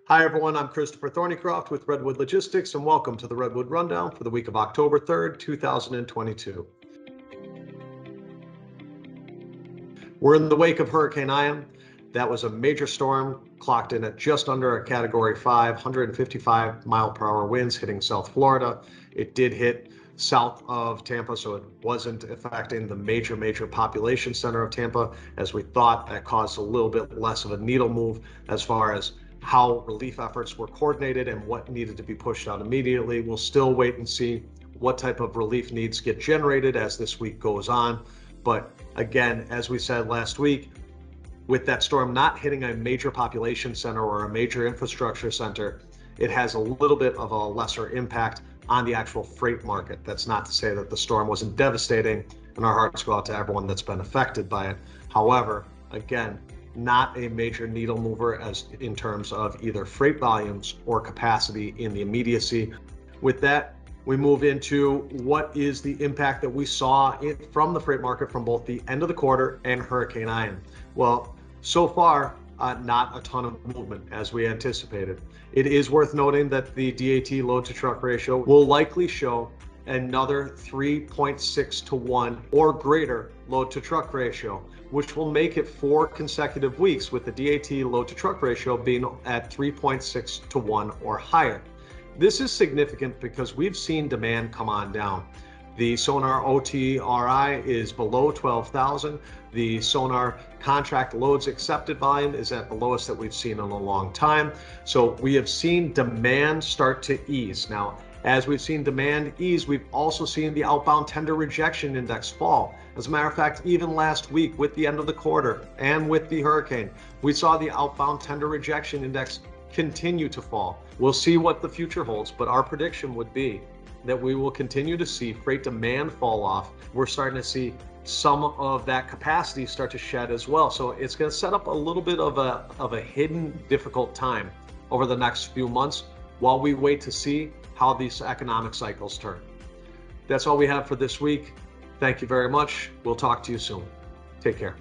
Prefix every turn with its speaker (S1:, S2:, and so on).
S1: Hi, everyone. I'm Christopher Thornycroft with Redwood Logistics, and welcome to the Redwood Rundown for the week of October 3rd, 2022. We're in the wake of Hurricane Ian. That was a major storm, clocked in at just under a Category 5, 155 mile per hour winds hitting South Florida. It did hit south of Tampa, so it wasn't affecting the major population center of Tampa as we thought. That caused a little bit less of a needle move as far as how relief efforts were coordinated and what needed to be pushed out immediately. We'll still wait and see what type of relief needs get generated as this week goes on. But again, as we said last week, with that storm not hitting a major population center or a major infrastructure center, it has a little bit of a lesser impact on the actual freight market. That's not to say that the storm wasn't devastating, and our hearts go out to everyone that's been affected by it. However, again, not a major needle mover as in terms of either freight volumes or capacity in the immediacy. With that, we move into what is the impact that we saw from the freight market from both the end of the quarter and Hurricane Ian. Well, so far, not a ton of movement as we anticipated. It is worth noting that the DAT load to truck ratio will likely show another 3.6 to 1 or greater load to truck ratio, which will make it 4 consecutive weeks with the DAT load to truck ratio being at 3.6 to 1 or higher. This is significant because we've seen demand come on down. The Sonar OTRI is below 12,000. The Sonar contract loads accepted volume is at the lowest that we've seen in a long time. So we have seen demand start to ease. Now, as we've seen demand ease, we've also seen the outbound tender rejection index fall. As a matter of fact, even last week with the end of the quarter and with the hurricane, we saw the outbound tender rejection index continue to fall. We'll see what the future holds, but our prediction would be that we will continue to see freight demand fall off. We're starting to see some of that capacity start to shed as well. So it's going to set up a little bit of a hidden difficult time over the next few months while we wait to see how these economic cycles turn. That's all we have for this week. Thank you very much. We'll talk to you soon. Take care.